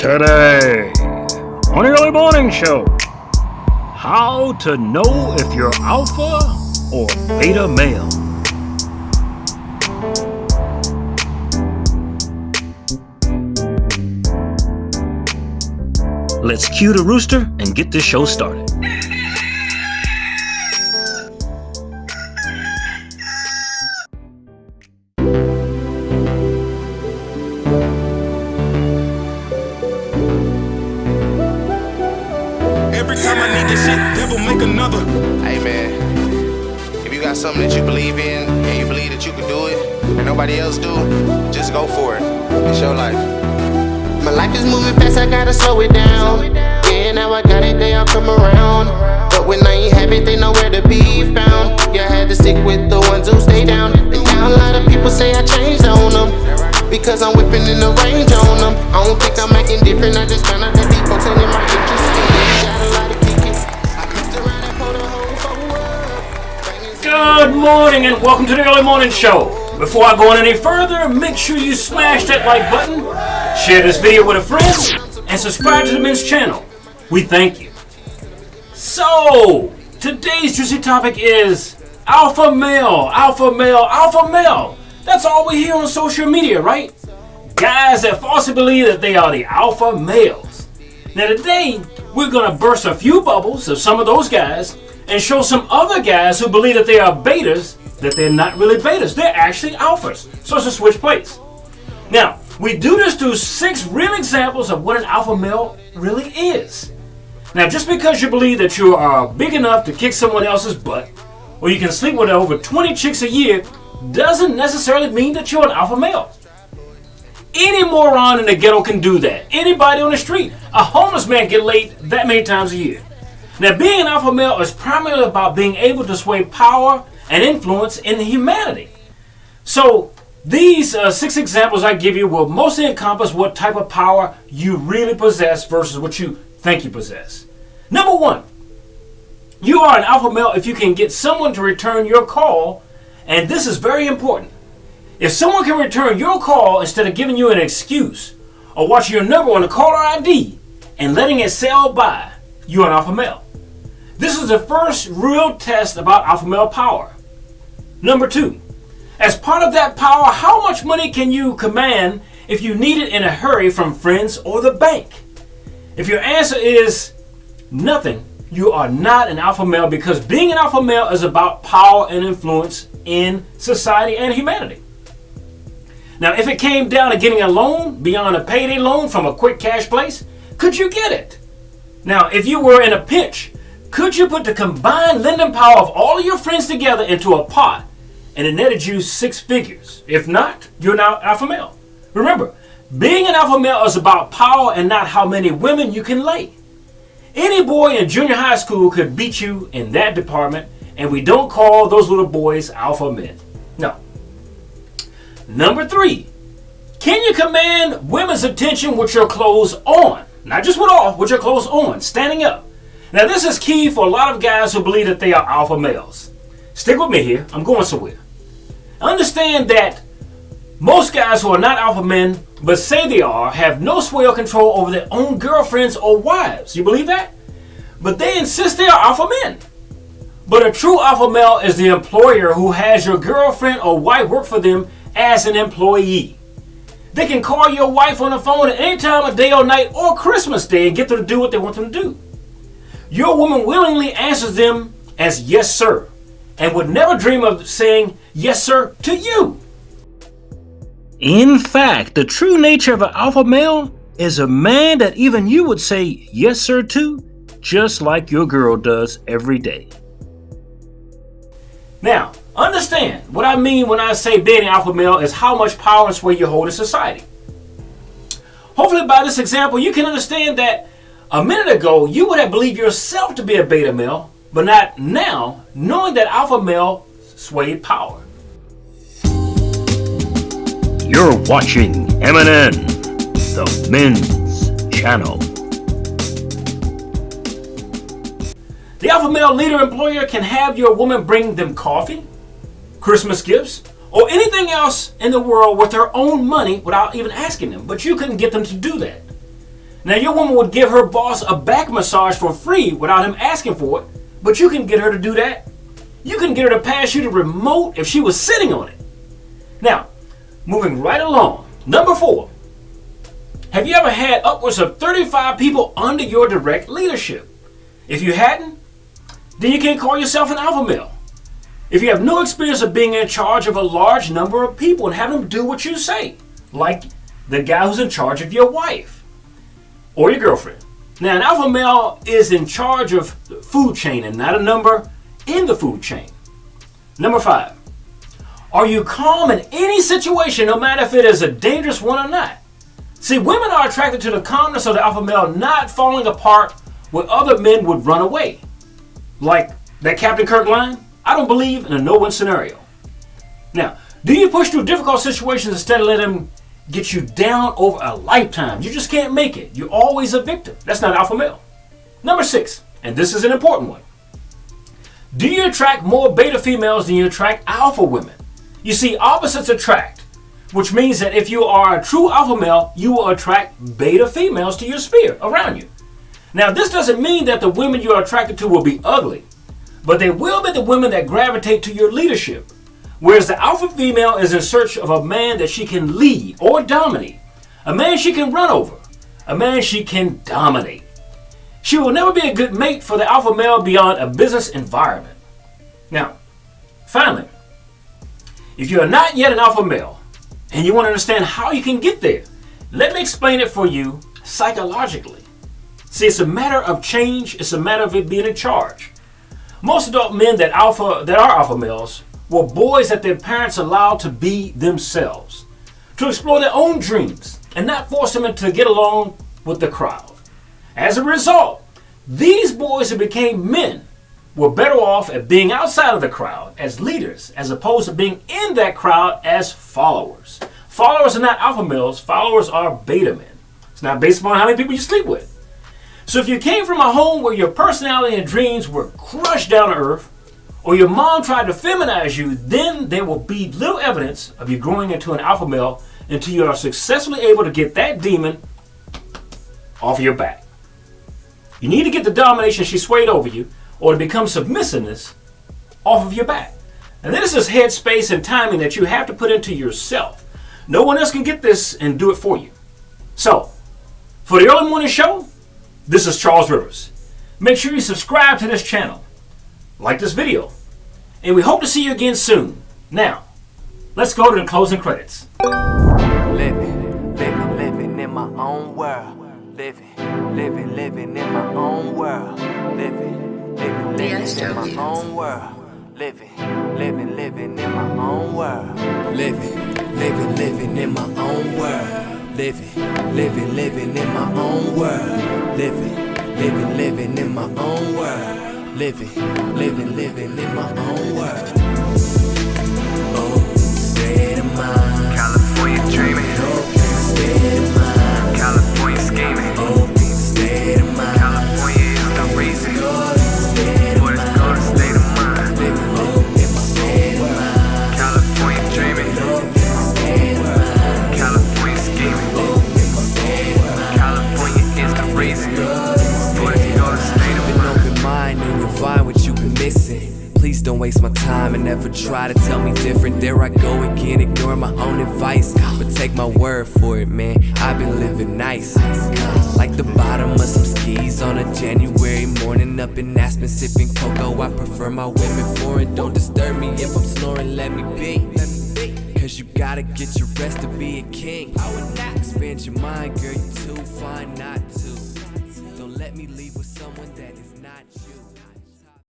Today, on the early morning show, how to know if you're alpha or beta male. Let's cue the rooster and get this show started. Every time I need this shit, devil make another. Hey man, if you got something that you believe in and you believe that you can do it and nobody else do, just go for it. It's your life. My life is moving fast, I gotta slow it down. Yeah, now I got it, they all come around. But when I ain't have it, they nowhere to be found. Yeah, I had to stick with the ones who stay down. And now a lot of people say I changed on them, because I'm whipping in the range on them. I don't think I'm acting different, I just found out that these folks ain't in my interest. Got a lot of tickets, I messed around and pulled a whole four up. Good morning and welcome to the early morning show. Before I go on any further, make sure you smash that like button, share this video with a friend, and subscribe to the men's channel. We thank you. So, today's juicy topic is alpha male, alpha male, alpha male. That's all we hear on social media, right? Guys that falsely believe that they are the alpha males. Now today, we're going to burst a few bubbles of some of those guys and show some other guys who believe that they are betas that they're not really betas. They're actually alphas. So it's a switch place. Now, we do this through 6 real examples of what an alpha male really is. Now, just because you believe that you are big enough to kick someone else's butt, or you can sleep with over 20 chicks a year, doesn't necessarily mean that you're an alpha male. Any moron in the ghetto can do that. Anybody on the street. A homeless man get laid that many times a year. Now, being an alpha male is primarily about being able to sway power and influence in humanity. So, these 6 examples I give you will mostly encompass what type of power you really possess versus what you think you possess. Number 1, you are an alpha male if you can get someone to return your call, and this is very important. If someone can return your call instead of giving you an excuse or watching your number on the caller ID and letting it sail by, you are an alpha male. This is the first real test about alpha male power. Number 2, as part of that power, how much money can you command if you need it in a hurry from friends or the bank? If your answer is nothing, you are not an alpha male, because being an alpha male is about power and influence in society and humanity. Now, if it came down to getting a loan beyond a payday loan from a quick cash place, could you get it? Now, if you were in a pinch, could you put the combined lending power of all of your friends together into a pot and it netted you 6 figures? If not, you're not alpha male. Remember, being an alpha male is about power and not how many women you can lay. Any boy in junior high school could beat you in that department, and we don't call those little boys alpha men. No. Number 3, can you command women's attention with your clothes on? Not just with your clothes on, standing up. Now, this is key for a lot of guys who believe that they are alpha males. Stick with me here. I'm going somewhere. Understand that most guys who are not alpha men, but say they are, have no sway or control over their own girlfriends or wives. You believe that? But they insist they are alpha men. But a true alpha male is the employer who has your girlfriend or wife work for them as an employee. They can call your wife on the phone at any time of day or night or Christmas Day and get them to do what they want them to do. Your woman willingly answers them as yes, sir, and would never dream of saying yes, sir to you. In fact, the true nature of an alpha male is a man that even you would say yes, sir to, just like your girl does every day. Now, understand what I mean when I say being an alpha male is how much power and sway you hold in society. Hopefully by this example, you can understand that a minute ago, you would have believed yourself to be a beta male, but not now, knowing that alpha male swayed power. You're watching MNN, the men's channel. The alpha male leader employer can have your woman bring them coffee, Christmas gifts, or anything else in the world with their own money without even asking them, but you couldn't get them to do that. Now, your woman would give her boss a back massage for free without him asking for it, but you can get her to do that. You can get her to pass you the remote if she was sitting on it. Now, moving right along. Number 4. Have you ever had upwards of 35 people under your direct leadership? If you hadn't, then you can't call yourself an alpha male. If you have no experience of being in charge of a large number of people and having them do what you say, like the guy who's in charge of your wife or your girlfriend. Now, an alpha male is in charge of the food chain and not a number in the food chain. Number 5. Are you calm in any situation, no matter if it is a dangerous one or not? See, women are attracted to the calmness of the alpha male not falling apart where other men would run away. Like that Captain Kirk line, I don't believe in a no-win scenario. Now, do you push through difficult situations instead of letting them get you down over a lifetime? You just can't make it. You're always a victim. That's not alpha male. Number 6, and this is an important one. Do you attract more beta females than you attract alpha women? You see, opposites attract, which means that if you are a true alpha male, you will attract beta females to your sphere around you. Now, this doesn't mean that the women you are attracted to will be ugly, but they will be the women that gravitate to your leadership. Whereas the alpha female is in search of a man that she can lead or dominate, a man she can run over, a man she can dominate. She will never be a good mate for the alpha male beyond a business environment. Now, finally, if you are not yet an alpha male and you want to understand how you can get there, let me explain it for you psychologically. See, it's a matter of change. It's a matter of it being in charge. Most adult men that are alpha males were boys that their parents allowed to be themselves, to explore their own dreams and not force them to get along with the crowd. As a result, these boys who became men were better off at being outside of the crowd as leaders as opposed to being in that crowd as followers. Followers are not alpha males. Followers are beta men. It's not based upon how many people you sleep with. So if you came from a home where your personality and dreams were crushed down to earth, or your mom tried to feminize you, then there will be little evidence of you growing into an alpha male until you are successfully able to get that demon off of your back. You need to get the domination she swayed over you, or to become submissiveness off of your back. And this is headspace and timing that you have to put into yourself. No one else can get this and do it for you. So, for the early morning show, this is Charles Rivers. Make sure you subscribe to this channel, like this video, and we hope to see you again soon. Now, let's go to the closing credits. Living in my own world. Living in my own world. Living in my own world. Living in my own world. Living in my own world. Living in my own world. Living in my own world. Living in my own world. Oh, state of mind. California dreaming. State of mind. California scheming. Oh, state of mind. California is the reason. For this golden state of mind. State of mind. California dreaming. California scheming. California is the reason. For this golden state of mind. Open mind and you'll find what you've been missing. Please don't waste my time and never try to tell me different. There I go again, ignoring my own advice. But take my word for it, man, I've been living nice. Like the bottom of some skis on a January morning. Up in Aspen sipping cocoa. I prefer my women foreign. Don't disturb me if I'm snoring, let me be. Cause you gotta get your rest to be a king. I would not expand your mind, girl, you too fine not to. Don't let me leave with someone that is not you.